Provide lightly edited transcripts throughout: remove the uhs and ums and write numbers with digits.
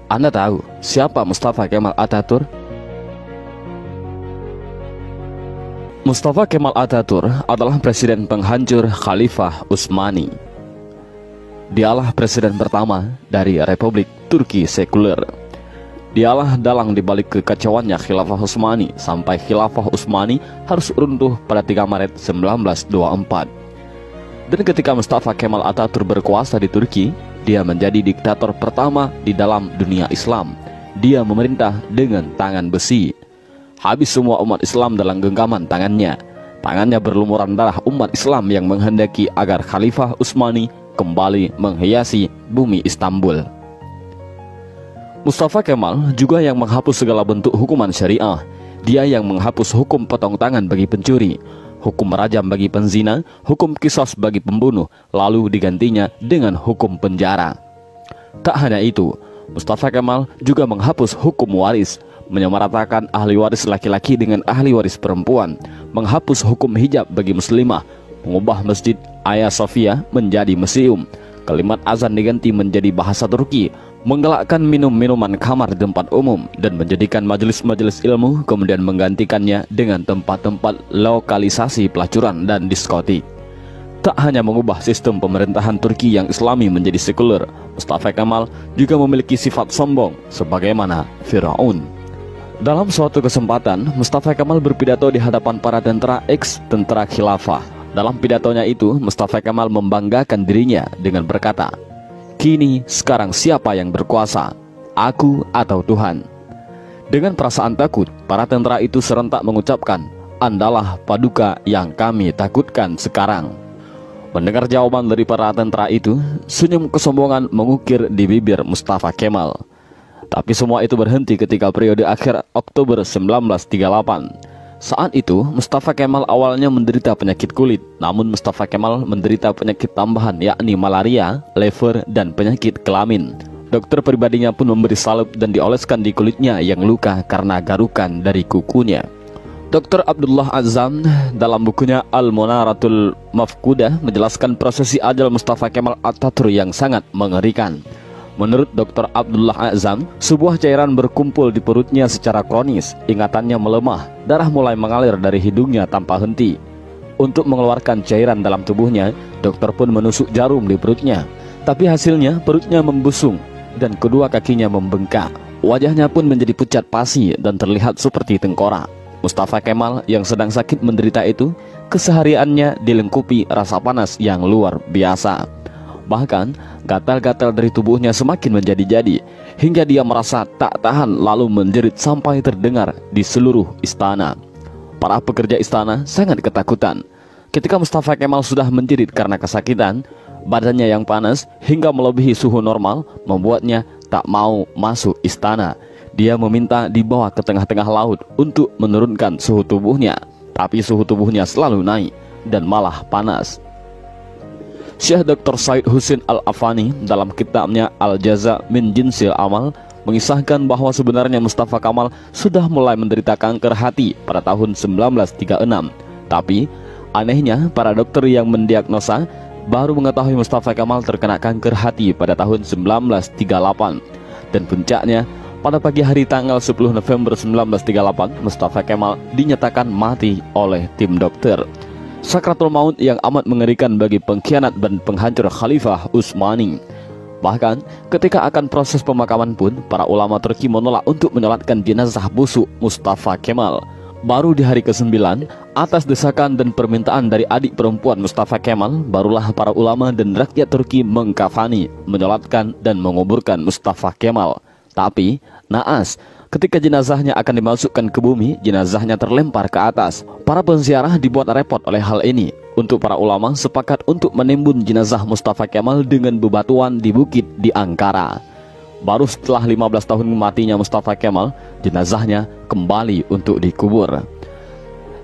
Anda tahu siapa Mustafa Kemal Atatürk? Mustafa Kemal Atatürk adalah presiden penghancur Khalifah Utsmani. Dialah presiden pertama dari Republik Turki sekuler. Dialah dalang dibalik kekacauannya Khilafah Utsmani sampai Khilafah Utsmani harus runtuh pada 3 Maret 1924. Dan ketika Mustafa Kemal Atatürk berkuasa di Turki, dia menjadi diktator pertama di dalam dunia Islam. Dia memerintah dengan tangan besi. Habis semua umat Islam dalam genggaman tangannya. Tangannya berlumuran darah umat Islam yang menghendaki agar Khalifah Utsmani kembali menghiasi bumi Istanbul. Mustafa Kemal juga yang menghapus segala bentuk hukuman syariah. Dia yang menghapus hukum potong tangan bagi pencuri, hukum rajam bagi penzina, hukum qisas bagi pembunuh, lalu digantinya dengan hukum penjara. Tak hanya itu, Mustafa Kemal juga menghapus hukum waris, menyamaratakan ahli waris laki-laki dengan ahli waris perempuan, menghapus hukum hijab bagi muslimah, mengubah Masjid Hagia Sophia menjadi museum, kalimat azan diganti menjadi bahasa Turki, menggalakkan minum-minuman kamar di tempat umum, dan menjadikan majelis-majelis ilmu kemudian menggantikannya dengan tempat-tempat lokalisasi pelacuran dan diskotik. Tak hanya mengubah sistem pemerintahan Turki yang Islami menjadi sekuler, Mustafa Kemal juga memiliki sifat sombong sebagaimana Firaun. Dalam suatu kesempatan, Mustafa Kemal berpidato di hadapan para tentara ex-tentara khilafah. Dalam pidatonya itu, Mustafa Kemal membanggakan dirinya dengan berkata, "Kini sekarang siapa yang berkuasa, aku atau Tuhan?" Dengan perasaan takut, para tentara itu serentak mengucapkan, "Andalah paduka yang kami takutkan sekarang." Mendengar jawaban dari para tentara itu, senyum kesombongan mengukir di bibir Mustafa Kemal. Tapi semua itu berhenti ketika periode akhir Oktober 1938. Saat itu, Mustafa Kemal awalnya menderita penyakit kulit, namun Mustafa Kemal menderita penyakit tambahan yakni malaria, lever, dan penyakit kelamin. Dokter pribadinya pun memberi salep dan dioleskan di kulitnya yang luka karena garukan dari kukunya. Dr. Abdullah Azzam dalam bukunya Al-Munaratul Mafkudah menjelaskan prosesi ajal Mustafa Kemal Atatürk yang sangat mengerikan. Menurut Dr. Abdullah Azzam, sebuah cairan berkumpul di perutnya secara kronis, ingatannya melemah, darah mulai mengalir dari hidungnya tanpa henti. Untuk mengeluarkan cairan dalam tubuhnya, dokter pun menusuk jarum di perutnya. Tapi hasilnya perutnya membusung dan kedua kakinya membengkak. Wajahnya pun menjadi pucat pasi dan terlihat seperti tengkorak. Mustafa Kemal yang sedang sakit menderita itu, kesehariannya dilengkupi rasa panas yang luar biasa. Bahkan, gatal-gatal dari tubuhnya semakin menjadi-jadi, hingga dia merasa tak tahan lalu menjerit sampai terdengar di seluruh istana. Para pekerja istana sangat ketakutan. Ketika Mustafa Kemal sudah menjerit karena kesakitan, badannya yang panas hingga melebihi suhu normal membuatnya tak mau masuk istana. Dia meminta dibawa ke tengah-tengah laut untuk menurunkan suhu tubuhnya, tapi suhu tubuhnya selalu naik dan malah panas. Syekh Dr. Said Husin Al-Afani dalam kitabnya Al-Jaza min Jinsil Amal mengisahkan bahwa sebenarnya Mustafa Kemal sudah mulai menderita kanker hati pada tahun 1936. Tapi anehnya para dokter yang mendiagnosa baru mengetahui Mustafa Kemal terkena kanker hati pada tahun 1938. Dan puncaknya, pada pagi hari tanggal 10 November 1938, Mustafa Kemal dinyatakan mati oleh tim dokter. Sakratul maut yang amat mengerikan bagi pengkhianat dan penghancur Khalifah Utsmani. Bahkan ketika akan proses pemakaman pun, para ulama Turki menolak untuk menyolatkan jenazah busuk Mustafa Kemal. Baru di hari ke-9, atas desakan dan permintaan dari adik perempuan Mustafa Kemal, barulah para ulama dan rakyat Turki mengkafani, menyolatkan dan menguburkan Mustafa Kemal. Tapi naas, ketika jenazahnya akan dimasukkan ke bumi, jenazahnya terlempar ke atas. Para penziarah dibuat repot oleh hal ini. Untuk para ulama sepakat untuk menimbun jenazah Mustafa Kemal dengan bebatuan di bukit di Ankara. Baru setelah 15 tahun matinya Mustafa Kemal, jenazahnya kembali untuk dikubur.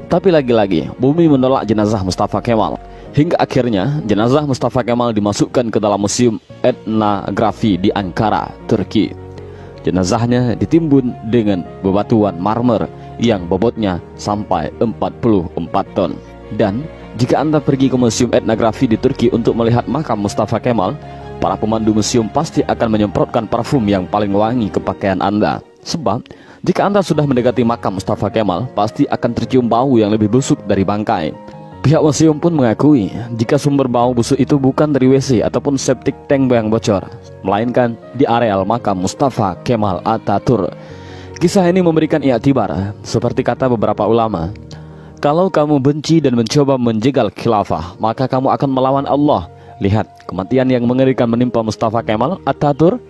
Tapi lagi-lagi, bumi menolak jenazah Mustafa Kemal. Hingga akhirnya, jenazah Mustafa Kemal dimasukkan ke dalam Museum Etnografi di Ankara, Turki. Jenazahnya ditimbun dengan bebatuan marmer yang bobotnya sampai 44 ton. Dan jika Anda pergi ke Museum Etnografi di Turki untuk melihat makam Mustafa Kemal, para pemandu museum pasti akan menyemprotkan parfum yang paling wangi ke pakaian Anda. Sebab, jika Anda sudah mendekati makam Mustafa Kemal, pasti akan tercium bau yang lebih busuk dari bangkai. Pihak museum pun mengakui, jika sumber bau busuk itu bukan dari WC ataupun septic tank yang bocor, melainkan di areal makam Mustafa Kemal Atatürk. Kisah ini memberikan iktibar, seperti kata beberapa ulama, kalau kamu benci dan mencoba menjegal khilafah, maka kamu akan melawan Allah. Lihat, kematian yang mengerikan menimpa Mustafa Kemal Atatürk